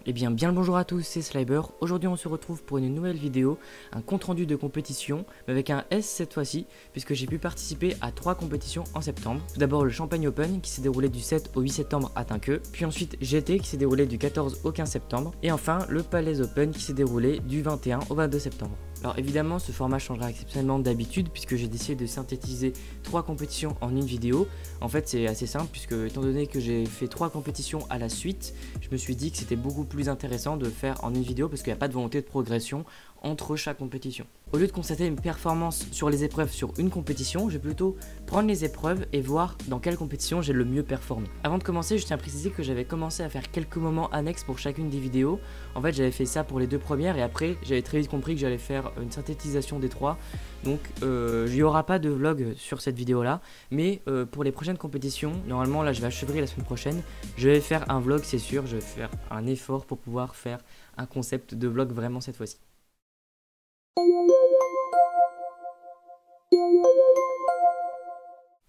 Eh bien le bonjour à tous, c'est Sliber. Aujourd'hui on se retrouve pour une nouvelle vidéo, un compte rendu de compétition, mais avec un S cette fois-ci, puisque j'ai pu participer à 3 compétitions en septembre. Tout d'abord le Champagne Open qui s'est déroulé du 7 au 8 septembre à Tinqueux, puis ensuite GT qui s'est déroulé du 14 au 15 septembre, et enfin le Palais Open qui s'est déroulé du 21 au 22 septembre. Alors évidemment ce format changera exceptionnellement d'habitude puisque j'ai décidé de synthétiser 3 compétitions en une vidéo. En fait c'est assez simple puisque étant donné que j'ai fait 3 compétitions à la suite, je me suis dit que c'était beaucoup plus intéressant de faire en une vidéo parce qu'il n'y a pas de volonté de progression entre chaque compétition. Au lieu de constater une performance sur les épreuves sur une compétition, je vais plutôt prendre les épreuves et voir dans quelle compétition j'ai le mieux performé. Avant de commencer, je tiens à préciser que j'avais commencé à faire quelques moments annexes pour chacune des vidéos. En fait, j'avais fait ça pour les 2 premières et après, j'avais très vite compris que j'allais faire une synthétisation des 3. Donc, il n'y aura pas de vlog sur cette vidéo-là. Mais pour les prochaines compétitions, normalement, là, je vais achever la semaine prochaine. Je vais faire un vlog, c'est sûr. Je vais faire un effort pour pouvoir faire un concept de vlog vraiment cette fois-ci.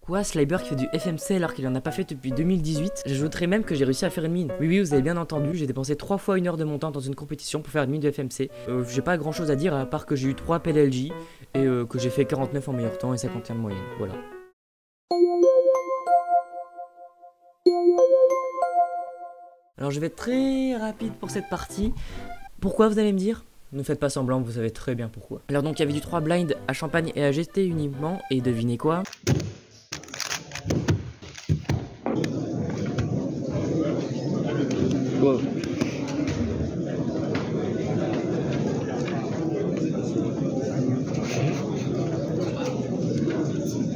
Quoi, Sliber qui fait du FMC alors qu'il en a pas fait depuis 2018? J'ajouterais même que j'ai réussi à faire une mine. Oui, vous avez bien entendu, j'ai dépensé 3 fois 1 heure de mon temps dans une compétition pour faire une mine de FMC. J'ai pas grand chose à dire à part que j'ai eu 3 PLLJ et que j'ai fait 49 en meilleur temps et 51 de moyenne. Voilà. Alors je vais être très rapide pour cette partie. Pourquoi vous allez me dire? Ne faites pas semblant, vous savez très bien pourquoi. Alors donc il y avait du 3 blind à Champagne et à GT uniquement, et devinez quoi? Wow.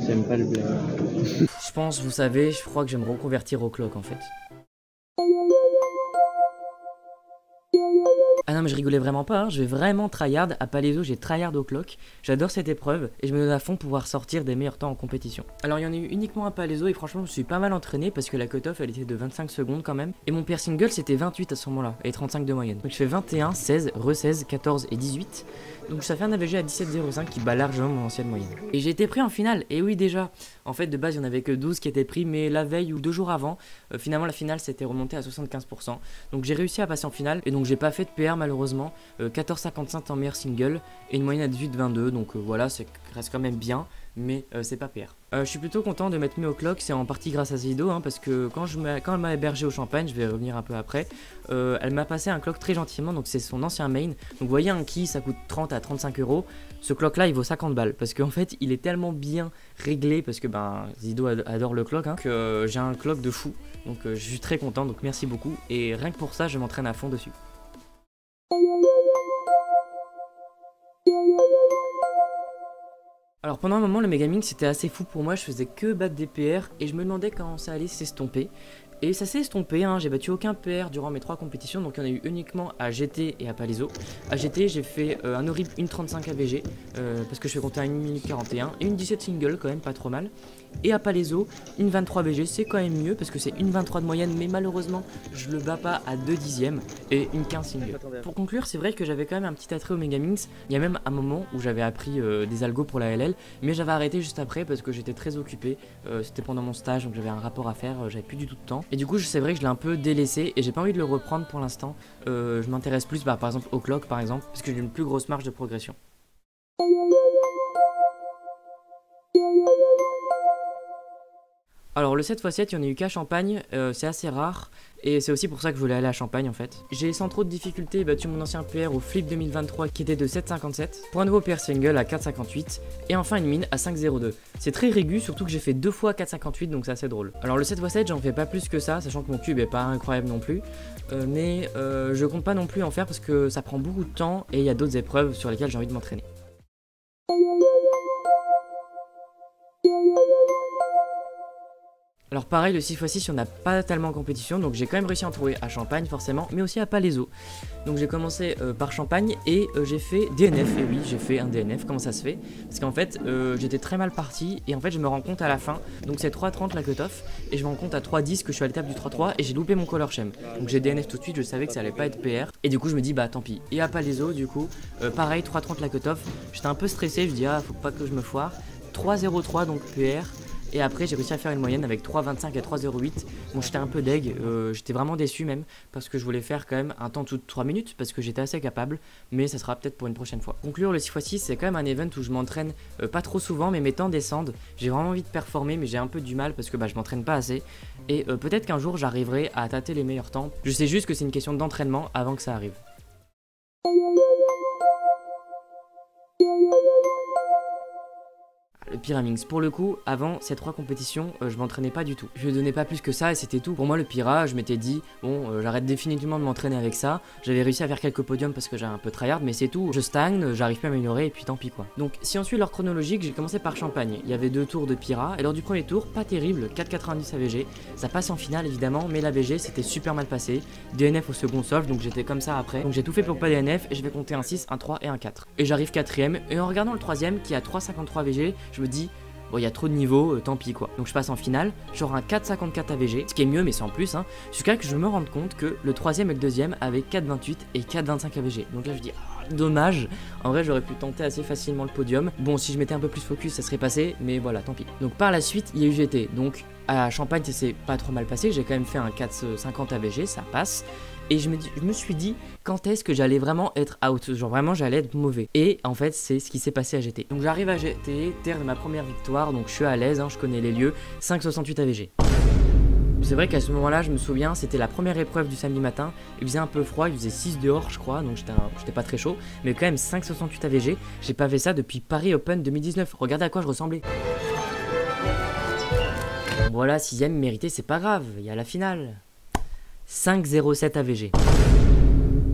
J'aime pas le blague. Je pense, vous savez, je crois que je vais me reconvertir au clock en fait. Ah non mais je rigolais vraiment pas, hein. Je vais vraiment tryhard à Palaiso, j'ai tryhard au clock. J'adore cette épreuve et je me donne à fond pour pouvoir sortir des meilleurs temps en compétition. Alors il y en a eu uniquement à Palaiso et franchement je me suis pas mal entraîné parce que la cutoff elle était de 25 secondes quand même. Et mon pair single c'était 28 à ce moment là et 35 de moyenne. Donc je fais 21, 16, re-16, 14 et 18. Donc ça fait un AVG à 17,05 qui bat largement mon ancienne moyenne. Et j'ai été pris en finale, et oui déjà. En fait de base il n'y en avait que 12 qui étaient pris, mais la veille ou 2 jours avant, finalement la finale s'était remontée à 75%. Donc j'ai réussi à passer en finale, et donc j'ai pas fait de PR malheureusement. 14,55 en meilleur single, et une moyenne à 18,22, donc voilà, ça reste quand même bien, mais c'est pas PR. Je suis plutôt content de m'être mis au clock, c'est en partie grâce à Zido, hein, parce que quand elle m'a hébergé au Champagne, je vais revenir un peu après, elle m'a passé un clock très gentiment, donc c'est son ancien main. Donc vous voyez un key ça coûte 30 à 35 euros, ce clock là il vaut 50 balles, parce qu'en fait il est tellement bien réglé, parce que ben Zido adore le clock, hein, que j'ai un clock de fou, donc je suis très content, donc merci beaucoup, et rien que pour ça je m'entraîne à fond dessus. Alors pendant un moment le Megaming c'était assez fou pour moi, je faisais que battre des PR et je me demandais quand ça allait s'estomper. Et ça s'est estompé, hein. J'ai battu aucun PR durant mes 3 compétitions, donc il y en a eu uniquement à GT et à Palaiso. À GT j'ai fait un horrible 1,35 AVG, parce que je fais compter à 1 minute 41, et une 17 single quand même, pas trop mal. Et à Palaiso, une 23 AVG, c'est quand même mieux, parce que c'est une 23 de moyenne, mais malheureusement je le bats pas à 2 dixièmes, et une 15 single. Pour conclure, c'est vrai que j'avais quand même un petit attrait au Megamix. Il y a même un moment où j'avais appris des algos pour la LL, mais j'avais arrêté juste après parce que j'étais très occupé, c'était pendant mon stage, donc j'avais un rapport à faire, j'avais plus du tout de temps. Et du coup c'est vrai que je l'ai un peu délaissé et j'ai pas envie de le reprendre pour l'instant. Je m'intéresse plus par exemple au clock par exemple, parce que j'ai une plus grosse marge de progression. Alors le 7x7 il y en a eu qu'à Champagne, c'est assez rare et c'est aussi pour ça que je voulais aller à Champagne en fait. J'ai sans trop de difficultés battu mon ancien PR au flip 2023 qui était de 7,57 pour un nouveau PR single à 4,58 et enfin une mine à 5,02. C'est très régu, surtout que j'ai fait 2 fois 4,58 donc c'est assez drôle. Alors le 7x7 j'en fais pas plus que ça, sachant que mon cube est pas incroyable non plus, mais je compte pas non plus en faire parce que ça prend beaucoup de temps et il y a d'autres épreuves sur lesquelles j'ai envie de m'entraîner. Alors pareil, le 6x6 on n'a pas tellement en compétition, donc j'ai quand même réussi à en trouver à Champagne forcément, mais aussi à Palaiso. Donc j'ai commencé par Champagne et j'ai fait DNF, et oui j'ai fait un DNF, comment ça se fait? Parce qu'en fait j'étais très mal parti et en fait je me rends compte à la fin, donc c'est 3,30 la cutoff, et je me rends compte à 3,10 que je suis à l'étape du 3,3 et j'ai loupé mon color chem. Donc j'ai DNF tout de suite, je savais que ça allait pas être PR, et du coup je me dis bah tant pis. Et à Palaiso du coup, pareil 3,30 la cutoff, j'étais un peu stressé, je dis ah faut pas que je me foire, 3,03 donc PR. Et après j'ai réussi à faire une moyenne avec 3,25 et 3,08. Bon, j'étais un peu deg, j'étais vraiment déçu même, parce que je voulais faire quand même un temps tout de 3 minutes, parce que j'étais assez capable, mais ça sera peut-être pour une prochaine fois. Conclure le 6x6, c'est quand même un event où je m'entraîne pas trop souvent, mais mes temps descendent. J'ai vraiment envie de performer, mais j'ai un peu du mal parce que je m'entraîne pas assez. Et peut-être qu'un jour j'arriverai à tâter les meilleurs temps. Je sais juste que c'est une question d'entraînement avant que ça arrive. Le Pyraminx, pour le coup, avant ces 3 compétitions, je m'entraînais pas du tout. Je ne donnais pas plus que ça et c'était tout. Pour moi, le Pyra, je m'étais dit, bon, j'arrête définitivement de m'entraîner avec ça. J'avais réussi à faire quelques podiums parce que j'ai un peu tryhard, mais c'est tout. Je stagne, j'arrive pas à m'améliorer et puis tant pis quoi. Donc, si on suit l'ordre chronologique, j'ai commencé par Champagne. Il y avait 2 tours de Pyra et lors du premier tour, pas terrible, 4,90 AVG. Ça passe en finale évidemment, mais l'AVG c'était super mal passé. DNF au second solve, donc j'étais comme ça après. Donc j'ai tout fait pour pas DNF et je vais compter un 6, un 3 et un 4. Et j'arrive 4ème et en regardant le 3ème qui a 3,53 AVG, je me dis, bon, il y a trop de niveaux, tant pis quoi. Donc je passe en finale, j'aurai un 4,54 AVG, ce qui est mieux mais sans plus, hein, jusqu'à que je me rende compte que le 3ème et le 2ème avaient 4,28 et 4,25 AVG. Donc là je dis, dommage, en vrai j'aurais pu tenter assez facilement le podium. Bon, si je m'étais un peu plus focus ça serait passé, mais voilà, tant pis. Donc par la suite, il y a eu GT, donc à Champagne ça s'est pas trop mal passé, j'ai quand même fait un 4,50 AVG, ça passe. Et je me suis dit, quand est-ce que j'allais vraiment être out, genre vraiment j'allais être mauvais. Et en fait c'est ce qui s'est passé à GT. Donc j'arrive à GT, terre de ma première victoire, donc je suis à l'aise, hein, je connais les lieux, 5,68 AVG. C'est vrai qu'à ce moment-là, je me souviens, c'était la première épreuve du samedi matin, il faisait un peu froid, il faisait 6 dehors je crois, donc j'étais pas très chaud, mais quand même 5,68 AVG, j'ai pas fait ça depuis Paris Open 2019, regardez à quoi je ressemblais. Voilà, 6ème mérité, c'est pas grave, il y a la finale. 5,07 AVG.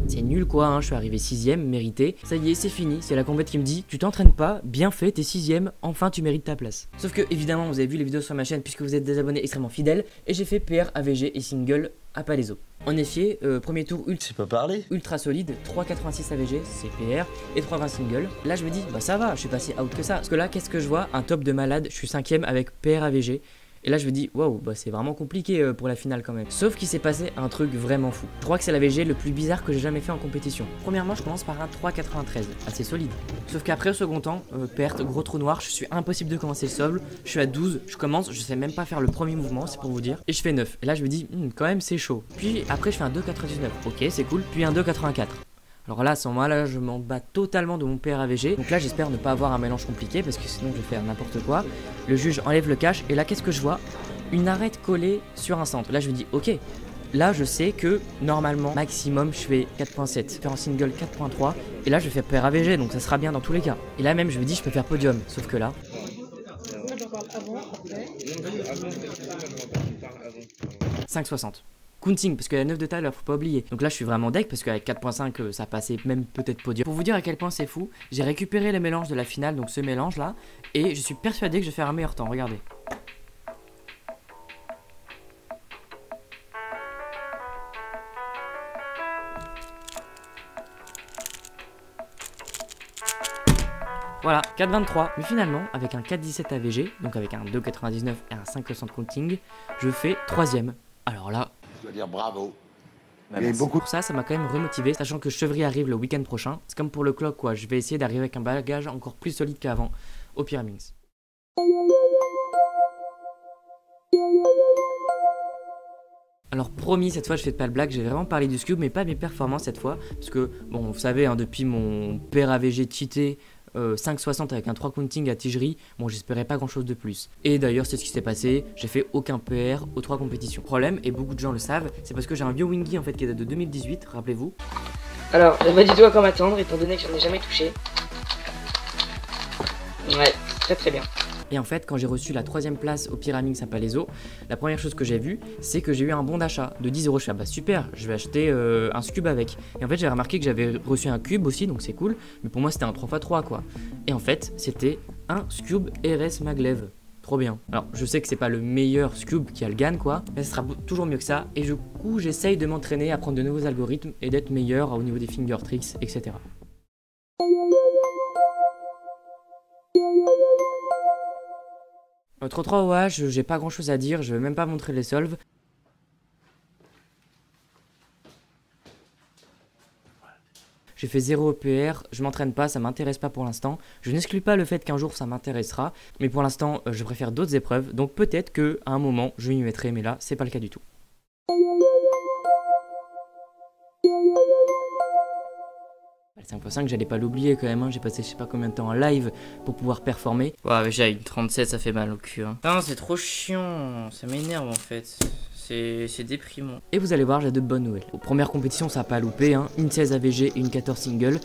C'est nul quoi, hein, je suis arrivé 6ème, mérité. Ça y est, c'est fini, c'est la compète qui me dit, tu t'entraînes pas, bien fait, t'es 6ème, enfin tu mérites ta place. Sauf que évidemment, vous avez vu les vidéos sur ma chaîne puisque vous êtes des abonnés extrêmement fidèles, et j'ai fait PR, AVG et single à Palaiso. En effet, premier tour ultra solide, 3,86 AVG, c'est PR, et 3,20 single. Là je me dis, bah ça va, je suis passé out que ça. Parce que là, qu'est-ce que je vois? Un top de malade, je suis 5ème avec PR, AVG. Et là je me dis, waouh, bah c'est vraiment compliqué pour la finale quand même. Sauf qu'il s'est passé un truc vraiment fou. Je crois que c'est l'AVG le plus bizarre que j'ai jamais fait en compétition. Premièrement, je commence par un 3,93, assez solide. Sauf qu'après au second temps, perte, gros trou noir, je suis impossible de commencer le solve. Je suis à 12, je commence, je sais même pas faire le premier mouvement, c'est pour vous dire. Et je fais 9. Et là je me dis, quand même c'est chaud. Puis après je fais un 2,99, ok c'est cool. Puis un 2,84. Alors là, à ce moment-là, je m'en bats totalement de mon PR AVG. Donc là, j'espère ne pas avoir un mélange compliqué parce que sinon, je vais faire n'importe quoi. Le juge enlève le cache et là, qu'est-ce que je vois? Une arête collée sur un centre. Là, je me dis, ok, là, je sais que normalement, maximum, je fais 4,7. Faire en single 4,3. Et là, je fais PR AVG, donc ça sera bien dans tous les cas. Et là, même, je me dis, je peux faire podium. Sauf que là... 5,60. Counting, parce que la 9 de taille, faut pas oublier. Donc là, je suis vraiment deck parce qu'avec 4.5, ça passait même peut-être podium. Pour vous dire à quel point c'est fou, j'ai récupéré les mélanges de la finale, donc ce mélange là, et je suis persuadé que je vais faire un meilleur temps. Regardez. Voilà, 4,23. Mais finalement, avec un 4,17 AVG, donc avec un 2,99 et un 5,60 counting, je fais 3ème. Alors là... Je dois dire bravo. Et beaucoup. Pour ça m'a quand même remotivé, sachant que Chevry arrive le week-end prochain. C'est comme pour le clock quoi, je vais essayer d'arriver avec un bagage encore plus solide qu'avant au Pyraminx. Alors promis, cette fois je fais pas le blague, j'ai vraiment parlé du Scube mais pas de mes performances cette fois. Parce que bon, vous savez, hein, depuis mon PR AVG cheaté, 5,60 avec un 3 counting à tigerie, bon j'espérais pas grand chose de plus. Et d'ailleurs c'est ce qui s'est passé, j'ai fait aucun PR aux 3 compétitions. Problème, et beaucoup de gens le savent, c'est parce que j'ai un vieux Wingy en fait qui date de 2018, rappelez-vous. Alors, pas du tout à quoi m'attendre étant donné que j'en ai jamais touché. Ouais, très très bien. Et en fait, quand j'ai reçu la 3ème place au Pyraminx à Palaiso, la première chose que j'ai vue, c'est que j'ai eu un bon d'achat de 10 €. Je suis bah super, je vais acheter un Scube avec. Et en fait, j'ai remarqué que j'avais reçu un cube aussi, donc c'est cool. Mais pour moi, c'était un 3x3 quoi. Et en fait, c'était un Scube RS Maglev. Trop bien. Alors, je sais que c'est pas le meilleur Scube qui a le GAN quoi, mais ce sera toujours mieux que ça. Et du coup, j'essaye de m'entraîner à prendre de nouveaux algorithmes et d'être meilleur au niveau des finger tricks, etc. Trop 3 OH, j'ai pas grand chose à dire, je vais même pas montrer les solves. j'ai fait 0 EPR, je m'entraîne pas, ça m'intéresse pas pour l'instant. Je n'exclus pas le fait qu'un jour ça m'intéressera, mais pour l'instant je préfère d'autres épreuves, donc peut-être qu'à un moment je m'y mettrai, mais là c'est pas le cas du tout. Le 5x5 j'allais pas l'oublier quand même, hein. J'ai passé je sais pas combien de temps en live pour pouvoir performer. Ouais, mais j'ai une 37, ça fait mal au cul. Hein. Non, c'est trop chiant, ça m'énerve en fait. C'est déprimant. Et vous allez voir, j'ai de bonnes nouvelles. Aux premières compétitions, ça n'a pas loupé, hein. Une 16 AVG et une 14 single.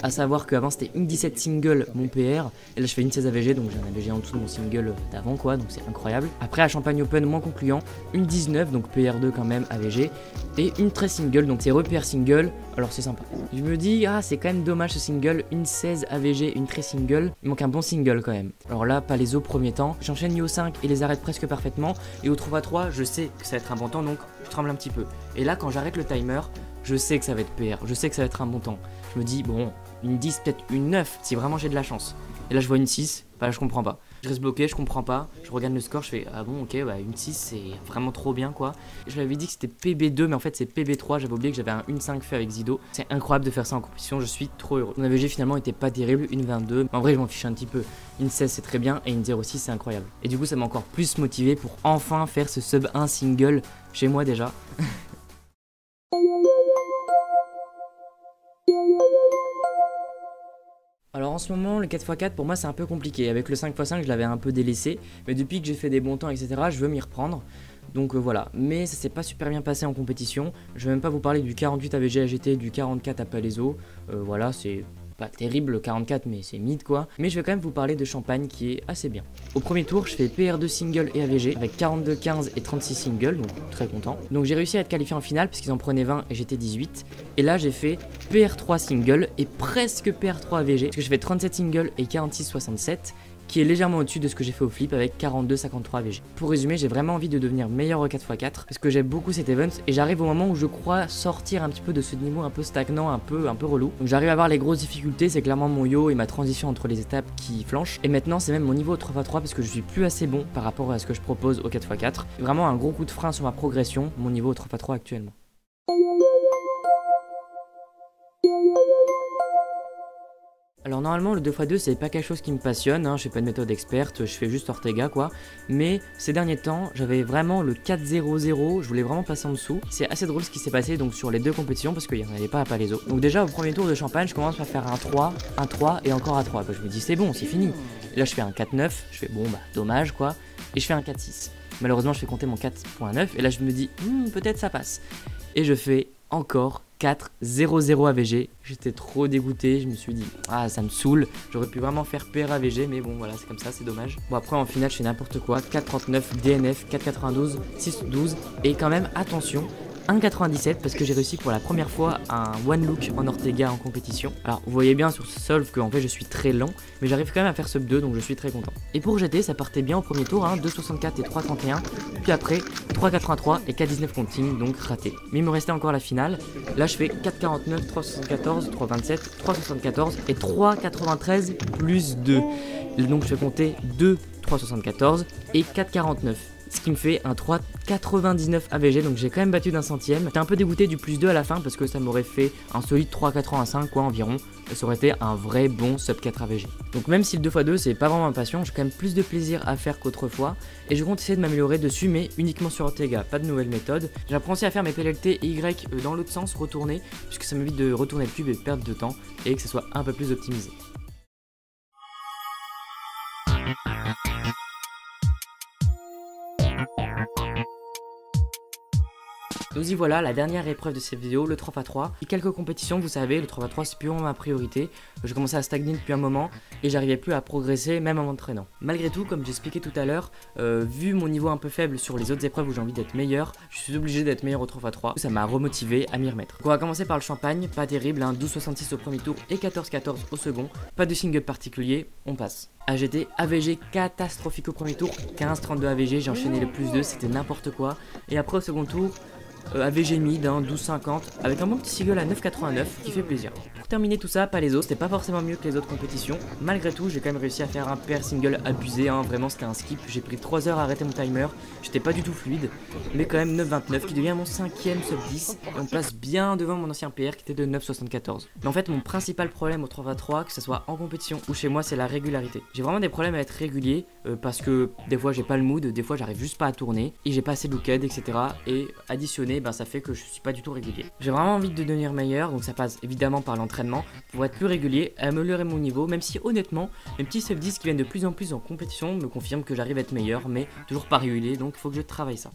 À savoir qu'avant c'était une 17 single mon PR. Et là je fais une 16 AVG, donc j'ai un AVG en dessous de mon single d'avant quoi, donc c'est incroyable. Après à Champagne Open moins concluant, une 19, donc PR2 quand même AVG. Et une 13 single, donc c'est repère single, alors c'est sympa. Je me dis, ah c'est quand même dommage ce single, une 16 AVG, une 13 single. Il manque un bon single quand même. Alors là, pas les au premier temps. J'enchaîne niveau 5 et les arrête presque parfaitement. Et au 3x3, je sais que ça va être un bon temps, donc je tremble un petit peu. Et là, quand j'arrête le timer, je sais que ça va être PR, je sais que ça va être un bon temps. Je me dis, bon, une 10, peut-être une 9, si vraiment j'ai de la chance. Et là, je vois une 6, bah là, je comprends pas. Je reste bloqué, je comprends pas, je regarde le score, je fais, ah bon, ok, bah une 6, c'est vraiment trop bien, quoi. Je l'avais dit que c'était PB2, mais en fait, c'est PB3, j'avais oublié que j'avais un 1.5 fait avec Zido. C'est incroyable de faire ça en compétition, je suis trop heureux. Mon AVG, finalement, était pas terrible, une 22, mais en vrai, je m'en fiche un petit peu. Une 16, c'est très bien, et une 06, c'est incroyable. Et du coup, ça m'a encore plus motivé pour enfin faire ce sub 1 single chez moi déjà. Alors en ce moment, le 4x4 pour moi c'est un peu compliqué. Avec le 5x5 je l'avais un peu délaissé, mais depuis que j'ai fait des bons temps etc, je veux m'y reprendre. Donc voilà, mais ça s'est pas super bien passé en compétition. Je vais même pas vous parler du 48 AVG AGT, du 44 à Palaiso. Voilà, c'est pas terrible le 44 mais c'est mid quoi. Mais je vais quand même vous parler de Champagne qui est assez bien. Au premier tour je fais PR2 single et AVG avec 42, 15 et 36 single, donc très content. Donc j'ai réussi à être qualifié en finale parce qu'ils en prenaient 20 et j'étais 18. Et là j'ai fait PR3 single et presque PR3 AVG parce que je fais 37 single et 46, 67. Qui est légèrement au-dessus de ce que j'ai fait au flip avec 42-53 AVG. Pour résumer, j'ai vraiment envie de devenir meilleur au 4x4 parce que j'aime beaucoup cet event et j'arrive au moment où je crois sortir un petit peu de ce niveau un peu stagnant, un peu relou. Donc j'arrive à avoir les grosses difficultés, c'est clairement mon yo et ma transition entre les étapes qui flanchent. Et maintenant c'est même mon niveau au 3x3 parce que je suis plus assez bon par rapport à ce que je propose au 4x4. Vraiment un gros coup de frein sur ma progression, mon niveau au 3x3 actuellement. Alors normalement le 2x2 c'est pas quelque chose qui me passionne, hein. Je fais pas de méthode experte, je fais juste Ortega quoi. Mais ces derniers temps j'avais vraiment le 4-0-0, je voulais vraiment passer en dessous. C'est assez drôle ce qui s'est passé donc sur les deux compétitions parce qu'il n'y en avait pas à Palaiso. Donc déjà au premier tour de Champagne je commence à faire un 3 et encore un 3. Bah, je me dis c'est bon, c'est fini. Et là je fais un 4-9, je fais bon bah dommage quoi. Et je fais un 4-6. Malheureusement je fais compter mon 4.9 et là je me dis peut-être ça passe. Et je fais encore 4-0-0 AVG, j'étais trop dégoûté, je me suis dit ah ça me saoule, j'aurais pu vraiment faire PR AVG mais bon voilà c'est comme ça, c'est dommage. Bon après en finale je fais n'importe quoi, 4-39 DNF, 4-92, 6-12 et quand même attention 1,97 parce que j'ai réussi pour la première fois un one look en Ortega en compétition. Alors vous voyez bien sur ce solve qu'en fait je suis très lent mais j'arrive quand même à faire sub 2 donc je suis très content. Et pour GT ça partait bien au premier tour, hein, 2,64 et 3,31 puis après 3,83 et 4,19 continue donc raté. Mais il me restait encore la finale, là je fais 4,49, 3,74, 3,27, 3,74 et 3,93 plus 2. Donc je fais compter 2, 3,74 et 4,49. Ce qui me fait un 3,99 AVG, donc j'ai quand même battu d'un centième. J'étais un peu dégoûté du plus 2 à la fin parce que ça m'aurait fait un solide 3,85 quoi environ. Et ça aurait été un vrai bon sub 4 AVG. Donc même si le 2x2 c'est pas vraiment ma passion, j'ai quand même plus de plaisir à faire qu'autrefois. Et je compte essayer de m'améliorer dessus mais uniquement sur Ortega, pas de nouvelles méthodes. J'apprends aussi à faire mes PLT et Y dans l'autre sens, retourner, puisque ça m'évite de retourner le cube et de perdre de temps et que ça soit un peu plus optimisé. Nous y voilà, la dernière épreuve de cette vidéo, le 3x3. Et quelques compétitions, vous savez, le 3x3 c'est plus vraiment ma priorité. Je commençais à stagner depuis un moment et j'arrivais plus à progresser même en m'entraînant. Malgré tout, comme j'expliquais tout à l'heure, vu mon niveau un peu faible sur les autres épreuves où j'ai envie d'être meilleur, je suis obligé d'être meilleur au 3x3. Ça m'a remotivé à m'y remettre. Donc on va commencer par le Champagne, pas terrible, hein, 12,66 au premier tour et 14,14 au second. Pas de single particulier, on passe. AGT, AVG catastrophique au premier tour, 15,32 AVG, j'ai enchaîné le plus 2, c'était n'importe quoi. Et après au second tour, AVG mid, 12,50 avec un bon petit single à 9,89 qui fait plaisir. Pour terminer tout ça, Palaiso, c'était pas forcément mieux que les autres compétitions. Malgré tout, j'ai quand même réussi à faire un pair single abusé, vraiment c'était un skip. J'ai pris 3 heures à arrêter mon timer, j'étais pas du tout fluide, mais quand même 9,29 qui devient mon 5ème sub 10 et on place bien devant mon ancien PR qui était de 9,74. Mais en fait, mon principal problème au 3v3, que ce soit en compétition ou chez moi, c'est la régularité. J'ai vraiment des problèmes à être régulier parce que des fois j'ai pas le mood, des fois j'arrive juste pas à tourner et j'ai pas assez de looked, etc. Et additionné, ça fait que je suis pas du tout régulier. J'ai vraiment envie de devenir meilleur, donc ça passe évidemment par l'entraînement pour être plus régulier, améliorer mon niveau, même si honnêtement, mes petits sub 10 qui viennent de plus en plus en compétition me confirment que j'arrive à être meilleur, mais toujours pas régulier, donc il faut que je travaille ça.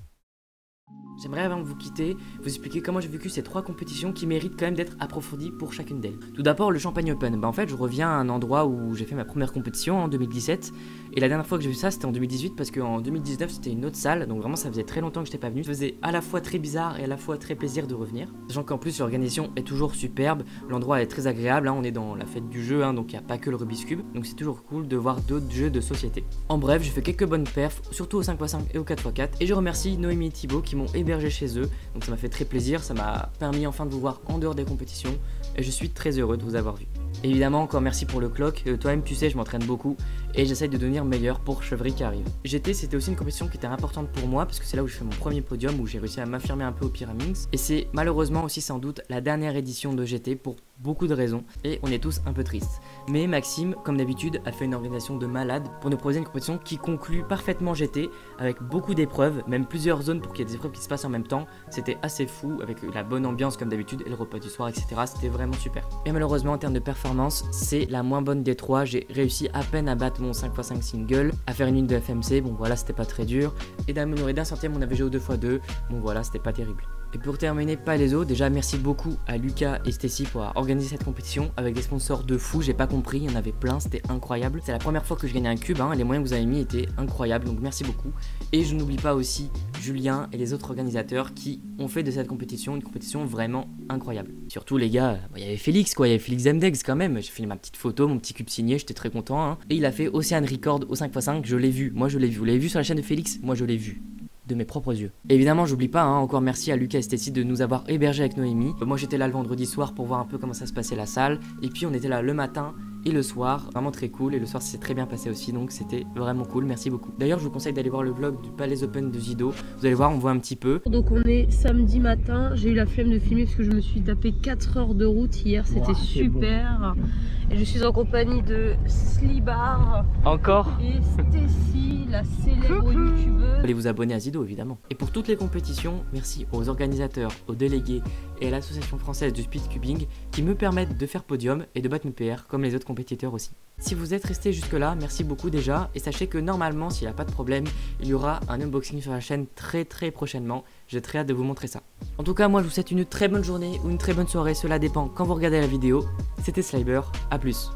J'aimerais avant de vous quitter, vous expliquer comment j'ai vécu ces 3 compétitions qui méritent quand même d'être approfondies pour chacune d'elles. Tout d'abord le Champagne Open, en fait je reviens à un endroit où j'ai fait ma première compétition en 2017 et la dernière fois que j'ai vu ça c'était en 2018 parce qu'en 2019 c'était une autre salle, donc vraiment ça faisait très longtemps que j'étais pas venu. Ça faisait à la fois très bizarre et à la fois très plaisir de revenir. Sachant qu'en plus l'organisation est toujours superbe, l'endroit est très agréable, on est dans la fête du jeu, donc il n'y a pas que le Rubik's Cube, donc c'est toujours cool de voir d'autres jeux de société. En bref, j'ai fait quelques bonnes perfs, surtout au 5x5 et au 4x4 et je remercie Noémie et Thibaut qui m'ont hébergé chez eux, donc ça m'a fait très plaisir, ça m'a permis enfin de vous voir en dehors des compétitions et je suis très heureux de vous avoir vu. Évidemment encore merci pour le clock, toi-même tu sais je m'entraîne beaucoup et j'essaye de devenir meilleur pour Chevry qui arrive. GT c'était aussi une compétition qui était importante pour moi parce que c'est là où je fais mon premier podium, où j'ai réussi à m'affirmer un peu au Pyraminx et c'est malheureusement aussi sans doute la dernière édition de GT pour beaucoup de raisons et on est tous un peu tristes. Mais Maxime, comme d'habitude, a fait une organisation de malade pour nous proposer une compétition qui conclut parfaitement GT avec beaucoup d'épreuves, même plusieurs zones pour qu'il y ait des épreuves qui se passent en même temps. C'était assez fou avec la bonne ambiance comme d'habitude et le repas du soir, etc. C'était vraiment super. Et malheureusement en termes de performance, c'est la moins bonne des 3. J'ai réussi à peine à battre mon 5x5 single, à faire une ligne de FMC, bon voilà c'était pas très dur, et d'améliorer d'un centième mon AVG au 2x2, bon voilà c'était pas terrible. Et pour terminer, Palaiso, déjà merci beaucoup à Lucas et Stacy pour avoir organisé cette compétition avec des sponsors de fou, j'ai pas compris, il y en avait plein, c'était incroyable. C'est la première fois que je gagnais un cube, les moyens que vous avez mis étaient incroyables, donc merci beaucoup. Et je n'oublie pas aussi Julien et les autres organisateurs qui ont fait de cette compétition une compétition vraiment incroyable. Surtout les gars, il y avait Félix il y avait Félix Mdex quand même, j'ai filmé ma petite photo, mon petit cube signé, j'étais très content. Et il a fait Ocean Record au 5x5, je l'ai vu, moi je l'ai vu, vous l'avez vu sur la chaîne de Félix, moi je l'ai vu. De mes propres yeux. Et évidemment, j'oublie pas, encore merci à Lucas et Stacy de nous avoir hébergés avec Noémie. Moi j'étais là le vendredi soir pour voir un peu comment ça se passait la salle. Et puis on était là le matin et le soir, vraiment très cool. Et le soir c'est très bien passé aussi, donc c'était vraiment cool, merci beaucoup. D'ailleurs, je vous conseille d'aller voir le vlog du Palais Open de Zido. Vous allez voir, on voit un petit peu. Donc on est samedi matin, j'ai eu la flemme de filmer parce que je me suis tapé 4 heures de route hier, c'était super. Bon. Et je suis en compagnie de Slibar. Encore. Et Stacy, la célèbre youtubeuse. Allez vous abonner à Zido évidemment. Et pour toutes les compétitions, merci aux organisateurs, aux délégués et à l'association française du speedcubing qui me permettent de faire podium et de battre mes PR comme les autres compétiteurs aussi. Si vous êtes resté jusque là, merci beaucoup déjà et sachez que normalement s'il n'y a pas de problème, il y aura un unboxing sur la chaîne très prochainement. J'ai très hâte de vous montrer ça. En tout cas, moi je vous souhaite une très bonne journée ou une très bonne soirée, cela dépend quand vous regardez la vidéo. C'était Sliber, à plus.